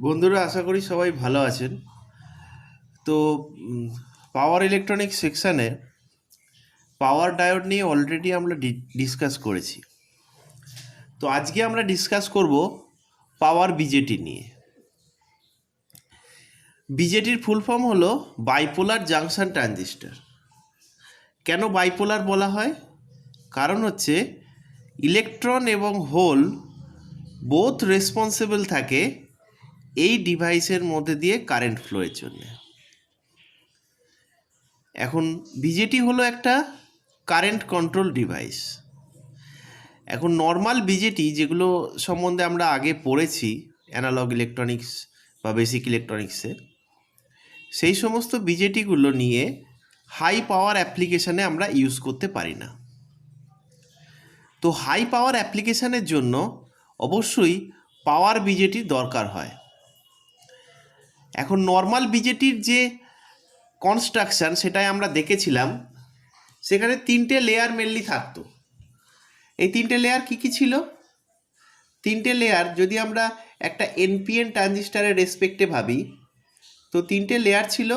বন্ধুরা, আশা করি সবাই ভালো আছেন। তো পাওয়ার ইলেকট্রনিক সেকশানে পাওয়ার ডায়োড নিয়ে অলরেডি আমরা ডিসকাস করেছি। তো আজকে আমরা ডিসকাস করব পাওয়ার বিজেটি নিয়ে। বিজেটির ফুল ফর্ম হলো বাইপোলার জাংশন ট্রানজিস্টর। কেন বাইপোলার বলা হয়? কারণ হচ্ছে ইলেকট্রন এবং হোল বোথ রেসপন্সিবল থাকে এই ডিভাইসের মধ্যে দিয়ে কারেন্ট ফ্লোয়ের জন্য। এখন বিজেটি হলো একটা কারেন্ট কন্ট্রোল ডিভাইস। এখন নর্মাল বিজেটি যেগুলো সম্বন্ধে আমরা আগে পড়েছি অ্যানালগ ইলেকট্রনিক্স বা বেসিক ইলেকট্রনিক্সে, সেই সমস্ত বিজেটিগুলো নিয়ে হাই পাওয়ার অ্যাপ্লিকেশানে আমরা ইউজ করতে পারি না। তো হাই পাওয়ার অ্যাপ্লিকেশানের জন্য অবশ্যই পাওয়ার বিজেটির দরকার হয়। এখন নর্মাল বিজেটির যে কনস্ট্রাকশান সেটাই আমরা দেখেছিলাম। সেখানে তিনটে লেয়ার মেনলি থাকতো। এই তিনটে লেয়ার কী কী ছিল? তিনটে লেয়ার যদি আমরা একটা এনপিএন ট্রানজিস্টারের রেসপেক্টে ভাবি, তো তিনটে লেয়ার ছিল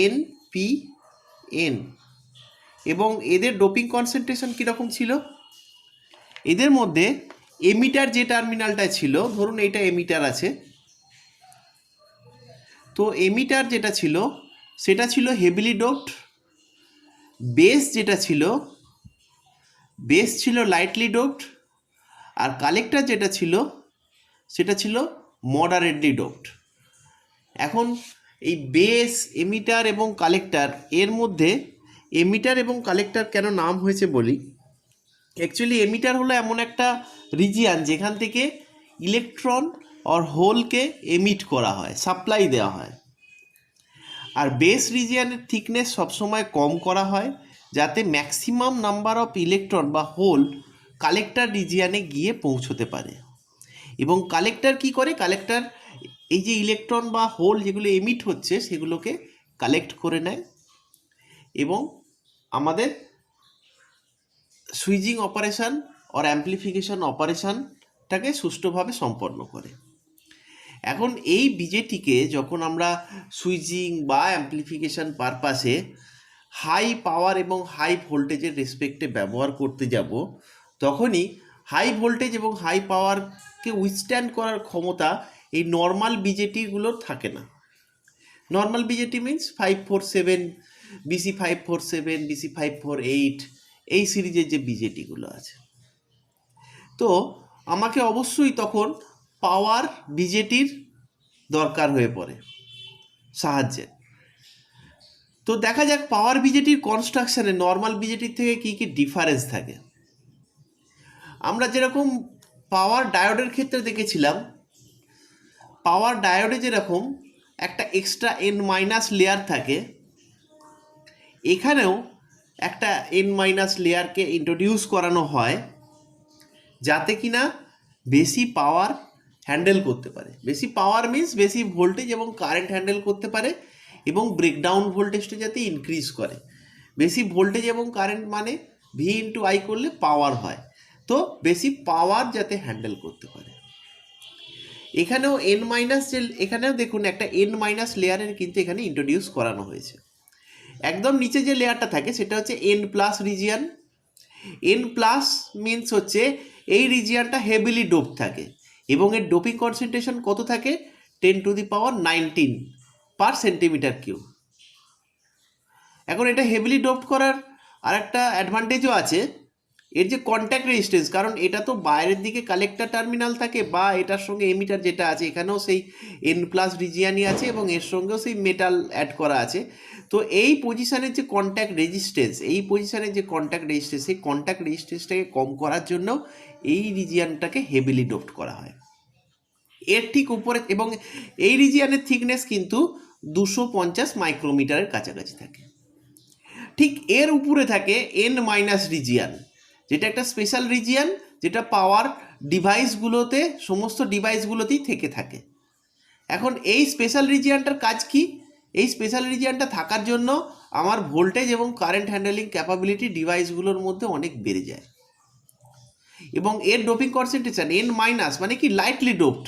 এন, পি, এন। এবং এদের ডোপিং কনসেন্ট্রেশন কীরকম ছিল? এদের মধ্যে এমিটার যে টার্মিনালটা ছিল, ধরুন এইটা এমিটার আছে, তো এমিটার যেটা ছিল সেটা ছিল হেভিলি ডোপড। বেস যেটা ছিল, বেস ছিল লাইটলি ডোপড। আর কালেক্টর যেটা ছিল সেটা ছিল মডারেটলি ডোপড। এখন এই বেস, এমিটার এবং কালেক্টর, এর মধ্যে এমিটার এবং কালেক্টর কেন নাম হয়েছে বলি। অ্যাকচুয়ালি এমিটার হলো এমন একটা রিজিয়ান যেখান থেকে ইলেকট্রন আর হোলকে এমিট করা হয়, সাপ্লাই দেওয়া হয়। আর বেস রিজিয়ানের থিকনেস সবসময় কম করা হয় যাতে ম্যাক্সিমাম নাম্বার অফ ইলেকট্রন বা হোল কালেক্টর রিজিয়ানে গিয়ে পৌঁছতে পারে। এবং কালেক্টর কি করে? কালেক্টর এই যে ইলেকট্রন বা হোল যেগুলো এমিট হচ্ছে সেগুলোকে কালেক্ট করে নেয় এবং আমাদের সুইচিং অপারেশান আর অ্যাম্প্লিফিকেশন অপারেশানটাকে সুষ্ঠুভাবে সম্পন্ন করে। এখন এই বিজেটিকে যখন আমরা সুইচিং বা অ্যাম্প্লিফিকেশন পারপাসে হাই পাওয়ার এবং হাই ভোল্টেজের রেসপেক্টে ব্যবহার করতে যাব, তখনই হাই ভোল্টেজ এবং হাই পাওয়ারকে উইথস্ট্যান্ড করার ক্ষমতা এই নর্মাল বিজেটিগুলোর থাকে না। Normal BJD means 547, BC 547, BC 548, এই সিরিজের যে বিজেটিগুলো আছে। তো আমাকে অবশ্যই তখন পাওয়ার বিজেটির দরকার হয়ে পড়ে সাহায্যে। তো দেখা যাক পাওয়ার বিজেটির কনস্ট্রাকশানে নর্মাল বিজেটির থেকে কী কী ডিফারেন্স থাকে। আমরা যেরকম পাওয়ার ডায়োডের ক্ষেত্রে দেখেছিলাম, পাওয়ার ডায়োডে যেরকম একটা এক্সট্রা এন মাইনাস লেয়ার থাকে, এখানেও একটা এন মাইনাস লেয়ারকে ইন্ট্রোডিউস করানো হয় যাতে কিনা বেশি পাওয়ার হ্যান্ডেল করতে পারে। বেশি পাওয়ার মিনস বেশি ভোল্টেজ এবং কারেন্ট হ্যান্ডেল করতে পারে এবং ব্রেকডাউন ভোল্টেজটা যাতে ইনক্রিজ করে। বেশি ভোল্টেজ এবং কারেন্ট মানে ভি ইন্টু আই করলে পাওয়ার হয়, তো বেশি পাওয়ার যাতে হ্যান্ডেল করতে পারে। এখানেও এন মাইনাস যে, এখানেও দেখুন একটা এন মাইনাস লেয়ারের কিন্তু এখানে ইন্ট্রোডিউস করানো হয়েছে। একদম নিচে যে লেয়ারটা থাকে সেটা হচ্ছে N plus region. N plus means হচ্ছে এই রিজিয়ানটা হেভিলি ডোপ থাকে এবং এর ডোপিং কনসেন্ট্রেশন কত থাকে? 10⁻19 পার সেন্টিমিটার কিউব। এখন এটা হেভিলি ডোপ করার আর একটা অ্যাডভান্টেজও আছে, এর যে কন্ট্যাক্ট রেজিস্ট্যান্স, কারণ এটা তো বাইরের দিকে কালেক্টর টার্মিনাল থাকে বা এটার সঙ্গে এমিটার যেটা আছে এখানেও সেই এন প্লাস রিজিয়ানই আছে এবং এর সঙ্গেও সেই মেটাল অ্যাড করা আছে। তো এই পজিশানের যে কন্ট্যাক্ট রেজিস্ট্যান্স, এই পজিশানের যে কন্ট্যাক্ট রেজিস্ট্যান্স, সেই কন্ট্যাক্ট রেজিস্ট্যান্সটাকে কম করার জন্য এই রিজিয়ানটাকে হেভিলি ডোপড করা হয়। এর ঠিক উপরে এবং এই রিজিয়ানের থিকনেস কিন্তু 250 মাইক্রোমিটারের কাছাকাছি থাকে। ঠিক এর উপরে থাকে এন মাইনাস রিজিয়ান, যেটা একটা স্পেশাল রিজিয়ান যেটা পাওয়ার ডিভাইসগুলোতে, সমস্ত ডিভাইসগুলোতেই থেকে থাকে। এখন এই স্পেশাল রিজিয়ানটার কাজ কি? এই স্পেশাল রিজিয়ানটা থাকার জন্য আমার ভোল্টেজ এবং কারেন্ট হ্যান্ডেলিং ক্যাপাবিলিটি ডিভাইসগুলোর মধ্যে অনেক বেড়ে যায় এবং এর ডোপিং কনসেন্ট্রেশন এন মাইনাস মানে কি লাইটলি ডোপড,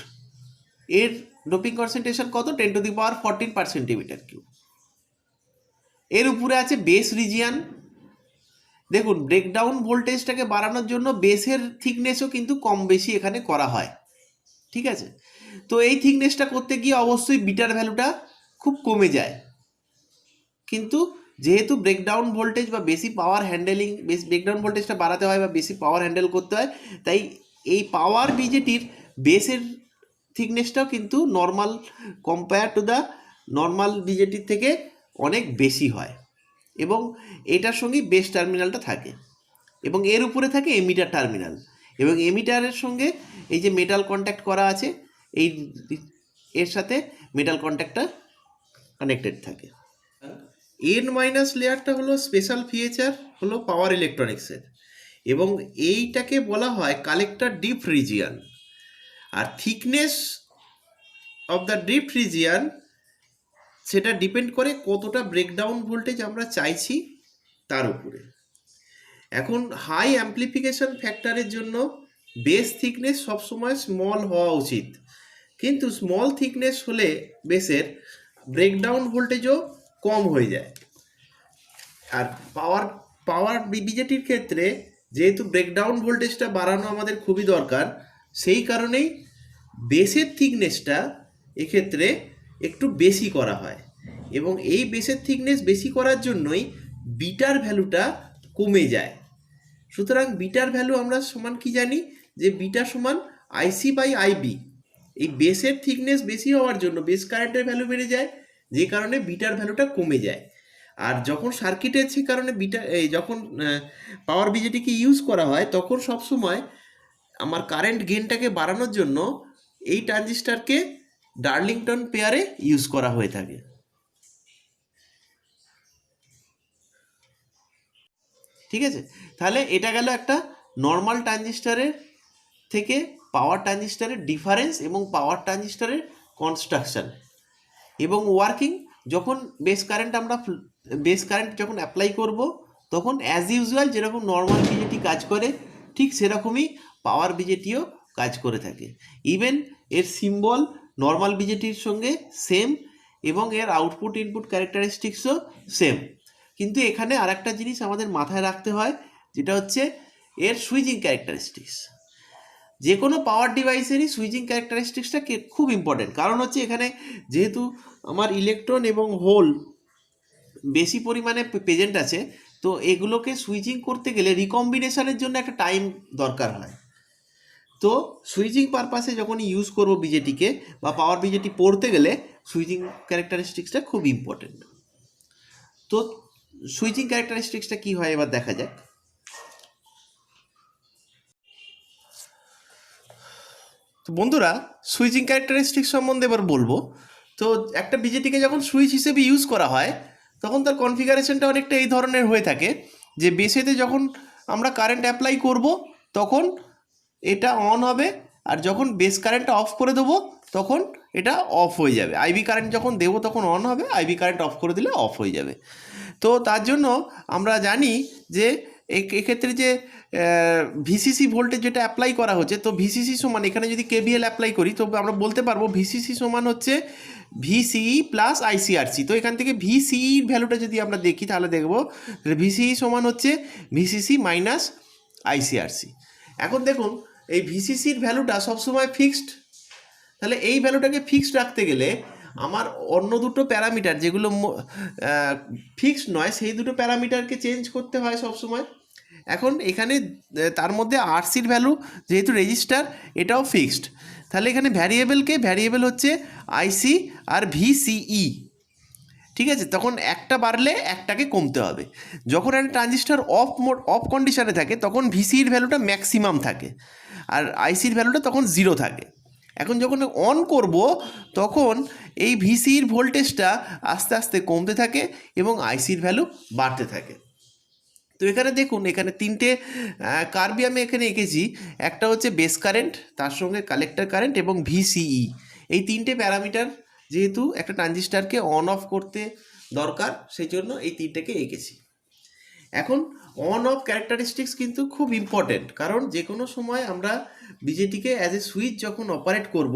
এর ডোপিং কনসেন্ট্রেশন কত 10⁻14/cm³। এর উপরে আছে বেস রিজিয়ান। দেখুন ব্রেকডাউন ভোল্টেজটাকে বাড়ানোর জন্য বেসের থিকনেসও কিন্তু কম বেশি এখানে করা হয়, ঠিক আছে। তো এই থিকনেসটা করতে গিয়ে অবশ্যই বিটার ভ্যালুটা খুব কমে যায়, কিন্তু যেহেতু ব্রেকডাউন ভোল্টেজ বা বেশি পাওয়ার হ্যান্ডেলিং, ব্রেকডাউন ভোল্টেজটা বাড়াতে হয় বা বেশি পাওয়ার হ্যান্ডেল করতে হয়, তাই এই পাওয়ার বিজেটির বেসের থিকনেসটাও কিন্তু normal compare to the normal বিজেটির থেকে অনেক বেশি হয়, এবং এটার সঙ্গেই বেস টার্মিনালটা থাকে, এবং এর উপরে থাকে এমিটার টার্মিনাল, এবং এমিটারের সঙ্গে এই যে মেটাল কন্ট্যাক্ট করা আছে এই এর সাথে মেটাল কন্ট্যাক্টটা কানেক্টেড থাকে। এন মাইনাস লেয়ারটা হলো স্পেশাল ফিচার হলো পাওয়ার ইলেকট্রনিক্সের, এবং এইটাকে বলা হয় কালেক্টর ডিপ রিজিয়ান। আর thickness of the deep region সেটা ডিপেন্ড করে কতটা ব্রেকডাউন ভোল্টেজ আমরা চাইছি তার উপরে। এখন হাই অ্যাম্প্লিফিকেশন ফ্যাক্টরের জন্য বেস থিকনেস সবসময় স্মল হওয়া উচিত, কিন্তু স্মল থিকনেস হলে বেসের ব্রেকডাউন ভোল্টেজও কম হয়ে যায়। আর পাওয়ার বিজেটির ক্ষেত্রে যেহেতু ব্রেকডাউন ভোল্টেজটা বাড়ানো আমাদের খুবই দরকার, সেই কারণেই বেসের থিকনেসটা এক্ষেত্রে একটু বেশি করা হয়, এবং এই বেসের থিকনেস বেশি করার জন্যই বিটার ভ্যালুটা কমে যায়। সুতরাং বিটার ভ্যালু আমরা সমান কি জানি, যে বিটা সমান IC/IB। এই বেসের থিকনেস বেশি হওয়ার জন্য বেস কারেন্টের ভ্যালু বেড়ে যায়, যে কারণে বিটার ভ্যালুটা কমে যায়। আর যখন সার্কিটের সে কারণে যখন পাওয়ার বিজেটিকে ইউজ করা হয়, তখন সবসময় আমার কারেন্ট গেনটাকে বাড়ানোর জন্য এই ট্রানজিস্টারকে ডার্লিংটন পেয়ারে ইউজ করা হয়ে থাকে। ঠিক আছে, তাহলে এটা গেল একটা নর্মাল ট্রানজিস্টারের থেকে পাওয়ার ট্রানজিস্টারের ডিফারেন্স এবং পাওয়ার ট্রানজিস্টারের কনস্ট্রাকশন এবং ওয়ার্কিং। যখন বেস কারেন্ট যখন অ্যাপ্লাই করব, তখন অ্যাজ ইউজুয়াল যেরকম নর্মাল বিজেটি কাজ করে ঠিক সেরকমই পাওয়ার বিজেটিও কাজ করে থাকে। ইভেন এর সিম্বল নর্মাল বিজেটির সঙ্গে সেম, এবং এর আউটপুট ইনপুট ক্যারেক্টারিস্টিক্সও সেম। কিন্তু এখানে আর একটা জিনিস আমাদের মাথায় রাখতে হয়, যেটা হচ্ছে এর সুইচিং ক্যারেক্টারিস্টিক্স। যে কোনো পাওয়ার ডিভাইসেরই সুইচিং ক্যারেক্টারিস্টিক্সটা খুব ইম্পর্টেন্ট, কারণ হচ্ছে এখানে যেহেতু আমার ইলেকট্রন এবং হোল বেশি পরিমাণে প্রেজেন্ট আছে, তো এগুলোকে সুইচিং করতে গেলে রিকম্বিনেশনের জন্য একটা টাইম দরকার হয়। তো সুইচিং পারপাসে যখন ইউজ করব বিজেটিকে বা পাওয়ার বিজেটি পড়তে গেলে সুইচিং ক্যারেক্টারিস্টিক্সটা খুব ইম্পর্টেন্ট। তো সুইচিং ক্যারেক্টারিস্টিক্সটা কী হয় এবার দেখা যাক। তো বন্ধুরা, সুইচিং ক্যারেক্টারিস্টিক্স সম্বন্ধে এবার বলবো। তো একটা বিজেটিকে যখন সুইচ হিসেবে ইউজ করা হয়, তখন তার কনফিগারেশনটা অনেকটা এই ধরনের হয়ে থাকে, যে বেসেতে যখন আমরা কারেন্ট অ্যাপ্লাই করব তখন এটা অন হবে, আর যখন বেস কারেন্টটা অফ করে দেবো তখন এটা অফ হয়ে যাবে। আইবি কারেন্ট যখন দেবো তখন অন হবে, আইবি কারেন্ট অফ করে দিলে অফ হয়ে যাবে। তো তার জন্য আমরা জানি যে এক্ষেত্রে যে ভিসিসি ভোল্টেজ যেটা অ্যাপ্লাই করা হচ্ছে, তো ভিসিসি সমান এখানে যদি কেভিএল অ্যাপ্লাই করি তো আমরা বলতে পারবো ভিসিসি সমান হচ্ছে ভিসিই প্লাস আইসিআরসি। তো এখান থেকে ভিসিইর ভ্যালুটা যদি আমরা দেখি তাহলে দেখবো ভিসিই সমান হচ্ছে ভিসিসি মাইনাস আইসিআরসি। এখন দেখুন এই ভিসিসির ভ্যালুটা সবসময় ফিক্সড, তাহলে এই ভ্যালুটাকে ফিক্সড রাখতে গেলে আমার অন্য দুটো প্যারামিটার যেগুলো ফিক্সড নয়, সেই দুটো প্যারামিটারকে চেঞ্জ করতে হয় সবসময়। এখন এখানে তার মধ্যে আরসির ভ্যালু যেহেতু রেজিস্টার, এটাও ফিক্সড, তাহলে এখানে ভ্যারিয়েবল হচ্ছে আইসি আর ভিসিই। ঠিক আছে, তখন একটা বাড়লে একটাকে কমতে হবে। যখন একটা ট্রানজিস্টার অফ কন্ডিশনে থাকে তখন ভিসির ভ্যালুটা ম্যাক্সিমাম থাকে, আর আইসির ভ্যালুটা তখন 0 থাকে। এখন যখন অন করব তখন এই ভিসির ভোল্টেজটা আস্তে আস্তে কমতে থাকে এবং আইসির ভ্যালু বাড়তে থাকে। তো এখানে দেখুন, এখানে তিনটে কার্ভই আমি এখানে এঁকেছি। একটা হচ্ছে বেস কারেন্ট, তার সঙ্গে কালেক্টর কারেন্ট এবং ভিসিই। এই তিনটে প্যারামিটার যেহেতু একটা ট্রানজিস্টারকে অন অফ করতে দরকার, সেই জন্য এই তিনটেকে এঁকেছি। এখন অন অফ ক্যারেক্টারিস্টিক্স কিন্তু খুব ইম্পর্টেন্ট, কারণ যে কোনো সময় আমরা বিজেটিকে অ্যাজ এ সুইচ যখন অপারেট করব,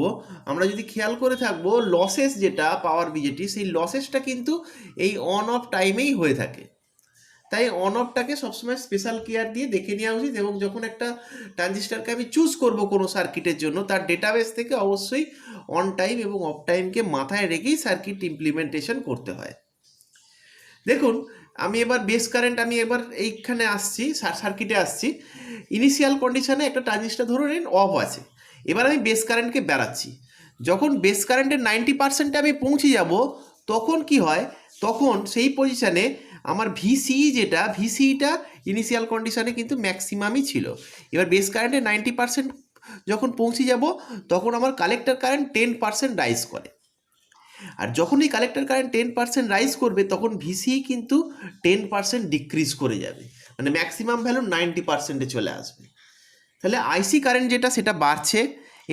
আমরা যদি খেয়াল করে থাকবো লসেস যেটা পাওয়ার বিজেটি, সেই লসেসটা কিন্তু এই অন অফ টাইমেই হয়ে থাকে। তাই অন অফটাকে সবসময় স্পেশাল কেয়ার দিয়ে দেখে নেওয়া উচিত, এবং যখন একটা ট্রানজিস্টারকে আমি চুজ করব কোনো সার্কিটের জন্য, তার ডেটাবেস থেকে অবশ্যই অন টাইম এবং অফ টাইমকে মাথায় রেখেই সার্কিট ইমপ্লিমেন্টেশন করতে হয়। দেখুন আমি এবার বেস কারেন্ট, আমি এবার এইখানে আসছি, সার্কিটে আসছি। ইনিশিয়াল কন্ডিশনে একটা ট্রানজিস্টার ধরুন অফ আছে, এবার আমি বেস কারেন্টকে বেড়াচ্ছি। যখন বেস কারেন্টের 90% আমি পৌঁছে যাব, তখন কি হয়, তখন সেই পজিশানে আমার ভিসিই যেটা, ভিসিইটা ইনিশিয়াল কন্ডিশনে কিন্তু ম্যাক্সিমামই ছিল। এবার বেস কারেন্টের 90% যখন পৌঁছে যাব, তখন আমার কালেক্টর কারেন্ট 10% রাইজ করে। আর যখনই কালেক্টর কারেন্ট 10% রাইজ করবে, তখন ভিসি কিন্তু 10% ডিক্রিজ করে যাবে, মানে ম্যাক্সিমাম ভ্যালু 90%-এ চলে আসবে। তাহলে আইসি কারেন্ট যেটা সেটা বাড়ছে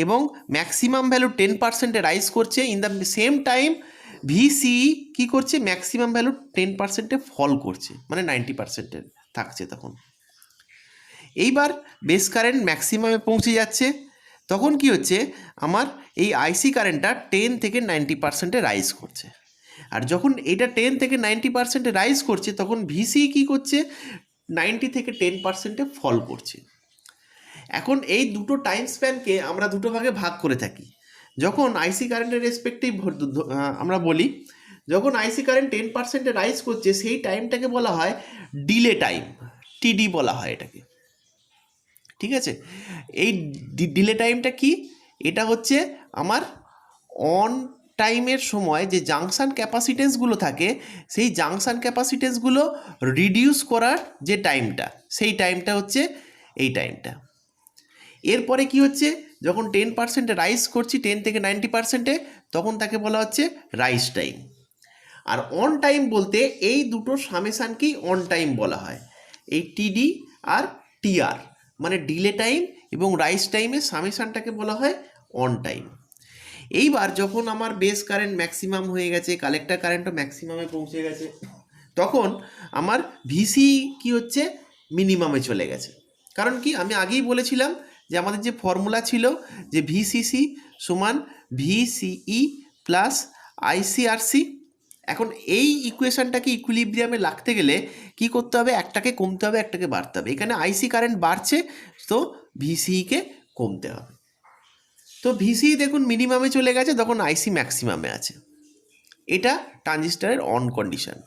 এবং ম্যাক্সিমাম ভ্যালু 10%-এ রাইজ করছে। In the same time VC কী করছে, ম্যাক্সিমাম ভ্যালু 10%-এ ফল করছে, মানে 90%-এ থাকছে তখন। এইবার বেস কারেন্ট ম্যাক্সিমামে পৌঁছে যাচ্ছে, তখন কি হচ্ছে, আমার এই আইসি কারেন্টটা 10 থেকে 90%-এ রাইজ করছে। আর যখন এটা 10 থেকে 90%-এ রাইজ করছে, তখন ভিসি কী করছে, 90 থেকে 10%-এ ফল করছে। এখন এই দুটো টাইম স্প্যানকে আমরা দুটো ভাগে ভাগ করে থাকি। যখন আইসি কারেন্টের রেসপেক্টেই আমরা বলি, যখন আইসি কারেন্ট 10%-এ রাইজ করছে, সেই টাইমটাকে বলা হয় ডিলে টাইম, টিডি বলা হয় এটাকে। ঠিক আছে, এই ডিলে টাইমটা কি, এটা হচ্ছে আমার অন টাইমের সময় যে জাংশন ক্যাপাসিটেন্সগুলো থাকে, সেই জাংশন ক্যাপাসিটেন্সগুলো রিডিউস করার যে টাইমটা, সেই টাইমটা হচ্ছে এই টাইমটা। এরপরে কি হচ্ছে, যখন 10%-এ রাইজ করছি, 10 থেকে 90%-এ, তখন তাকে বলা হচ্ছে রাইজ টাইম। আর অন টাইম বলতে এই দুটো সামেশানকেই অন টাইম বলা হয়, এই টিডি আর টিআর, মানে ডিলে টাইম এবং রাইজ টাইমের সামেশানটাকে বলা হয় অন টাইম। এইবার যখন আমার বেস কারেন্ট ম্যাক্সিমাম হয়ে গেছে, কালেক্টর কারেন্টও ম্যাক্সিমামে পৌঁছে গেছে, তখন আমার ভিসি কি হচ্ছে, মিনিমামে চলে গেছে। কারণ কি, আমি আগেই বলেছিলাম যে আমাদের যে ফর্মুলা ছিল যে ভিসিসি সমান ভিসিই প্লাস আইসিআরসি। এখন এই ইকুয়েশনটাকে ইকুইলিব্রিয়ামে লাগতে গেলে কি করতে হবে, একটাকে কমতে হবে, একটাকে বাড়তে হবে। এখানে আইসি কারেন্ট বাড়ছে, তো ভিসিইকে কমতে হবে। তো ভিসিই দেখুন মিনিমামে চলে গেছে, তখন আইসি ম্যাক্সিমামে আছে। এটা ট্রানজিস্টারের অন কন্ডিশন।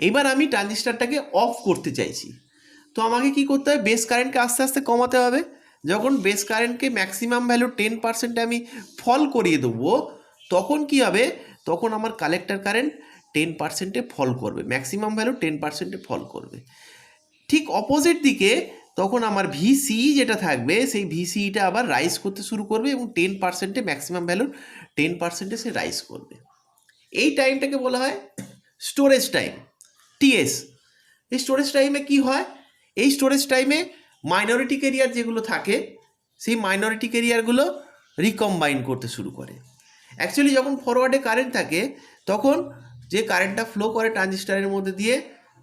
এবার আমি ট্রানজিস্টারটাকে অফ করতে চাইছি, তো আমাকে কি করতে হবে, বেস কারেন্টকে আস্তে আস্তে কমাতে হবে। যখন বেস কারেন্টকে ম্যাক্সিমাম ভ্যালু 10%-এ আমি ফল করিয়ে দেবো, তখন কি হবে, তখন আমার কালেক্টর কারেন্ট 10%-এ ফল করবে, ম্যাক্সিমাম ভ্যালু 10%-এ ফল করবে। ঠিক অপোজিট দিকে তখন আমার ভিসি যেটা থাকবে, সেই ভিসিটা আবার রাইজ করতে শুরু করবে এবং 10%-এ ম্যাক্সিমাম ভ্যালু 10%-এ সে রাইজ করবে। এই টাইমটাকে বলা হয় স্টোরেজ টাইম, টিএস। এই স্টোরেজ টাইমে কি হয়, এই স্টোরেজ টাইমে মাইনরিটি ক্যারিয়ার যেগুলো থাকে, সেই মাইনরিটি ক্যারিয়ারগুলো রিকম্বাইন করতে শুরু করে। অ্যাকচুয়ালি যখন ফরওয়ার্ডে কারেন্ট থাকে, তখন যে কারেন্টটা ফ্লো করে ট্রানজিস্টারের মধ্যে দিয়ে,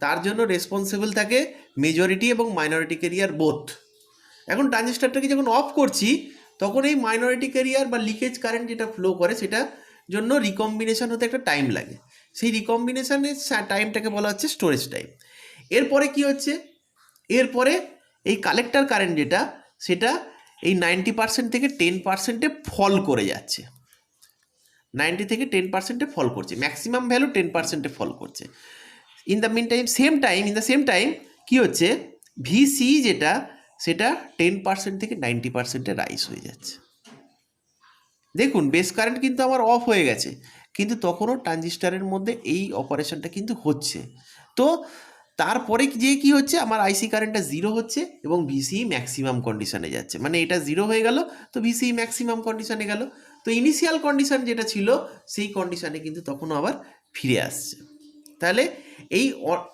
তার জন্য রেসপন্সিবল থাকে মেজরিটি এবং মাইনরিটি ক্যারিয়ার বোথ। এখন ট্রানজিস্টারটাকে যখন অফ করছি, তখন এই মাইনরিটি ক্যারিয়ার বা লিকেজ কারেন্ট যেটা ফ্লো করে, সেটার জন্য রিকম্বিনেশন হতে একটা টাইম লাগে। সেই রিকম্বিনেশনের টাইমটাকে বলা হচ্ছে স্টোরেজ টাইম। এরপরে কি হচ্ছে, এরপরে এই কালেক্টর কারেন্ট যেটা, সেটা এই 90% থেকে 10%-এ ফল করে যাচ্ছে, 90 থেকে 10%-এ ফল করছে, ম্যাক্সিমাম ভ্যালু 10%-এ ফল করছে। ইন দ্য সেম টাইম কি হচ্ছে, ভিসি যেটা, সেটা 10% থেকে 90%-এ রাইজ হয়ে যাচ্ছে। দেখুন বেস কারেন্ট কিন্তু আমার অফ হয়ে গেছে, কিন্তু তখনও ট্রানজিস্টারের মধ্যে এই অপারেশনটা কিন্তু হচ্ছে। তো তারপরে যে কি হচ্ছে, আমার আইসি কারেন্টটা জিরো হচ্ছে এবং ভিসি ম্যাক্সিমাম কন্ডিশনে যাচ্ছে, মানে এটা জিরো হয়ে গেল, তো ভিসি ম্যাক্সিমাম কন্ডিশনে গেল। তো ইনিশিয়াল কন্ডিশন যেটা ছিল, সেই কন্ডিশনে কিন্তু তখনও আবার ফিরে আসছে। তাহলে এই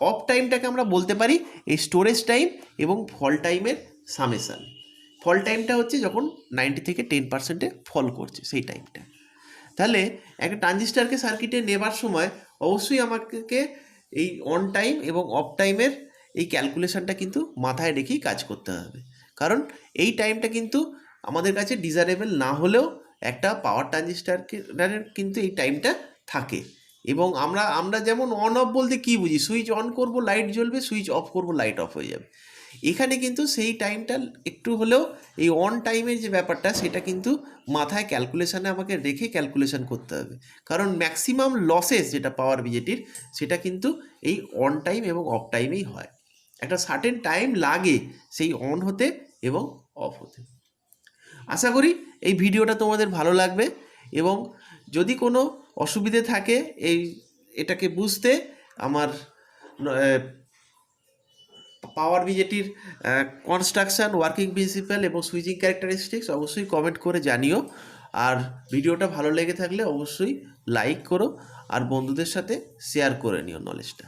অফ টাইমটাকে আমরা বলতে পারি এই স্টোরেজ টাইম এবং ফল টাইমের সামেশান। ফল টাইমটা হচ্ছে যখন 90 থেকে 10%-এ ফল করছে, সেই টাইমটা। তাহলে একটা ট্রানজিস্টারকে সার্কিটে নেবার সময় অবশ্যই আমাকে এই অন টাইম এবং অফ টাইমের এই ক্যালকুলেশনটা কিন্তু মাথায় রেখেই কাজ করতে হবে, কারণ এই টাইমটা কিন্তু আমাদের কাছে ডিজারেবল না হলেও একটা পাওয়ার ট্রানজিস্টারের কিন্তু এই টাইমটা থাকে। এবং আমরা যেমন অন অফ বলতে কী বুঝি, সুইচ অন করব লাইট জ্বলবে, সুইচ অফ করব লাইট অফ হয়ে যাবে। এখানে কিন্তু সেই টাইমটা একটু হলেও এই অন টাইমের যে ব্যাপারটা সেটা কিন্তু মাথায় ক্যালকুলেশানে আমাকে রেখে ক্যালকুলেশন করতে হবে, কারণ ম্যাক্সিমাম লসেস যেটা পাওয়ার বিজেটির সেটা কিন্তু এই অন টাইম এবং অফ টাইমেই হয়। একটা সার্টেন টাইম লাগে সেই অন হতে এবং অফ হতে। আশা করি এই ভিডিওটা তোমাদের ভালো লাগবে, এবং যদি কোনো অসুবিধে থাকে এটাকে বুঝতে আমার পাওয়ার বিজেটির কনস্ট্রাকশান, ওয়ার্কিং প্রিন্সিপাল এবং সুইচিং ক্যারেক্টারিস্টিক্স অবশ্যই কমেন্ট করে জানিও। আর ভিডিওটা ভালো লেগে থাকলে অবশ্যই লাইক করো আর বন্ধুদের সাথে শেয়ার করে নিও নলেজটা।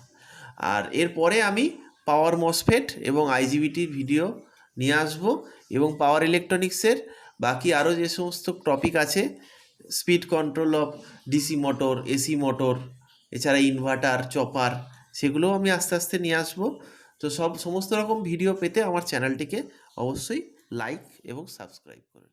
আর এরপরে আমি পাওয়ার মসফেট এবং আইজিবিটির ভিডিও নিয়ে আসবো, এবং পাওয়ার ইলেকট্রনিক্সের বাকি আরও যে সমস্ত টপিক আছে, speed control of DC motor, AC motor, এছাড়া ইনভার্টার, চপার, সেগুলোও আমি আস্তে আস্তে নিয়ে আসবো। তো সমস্ত রকম ভিডিও পেতে আমার চ্যানেলটিকে অবশ্যই লাইক এবং সাবস্ক্রাইব করে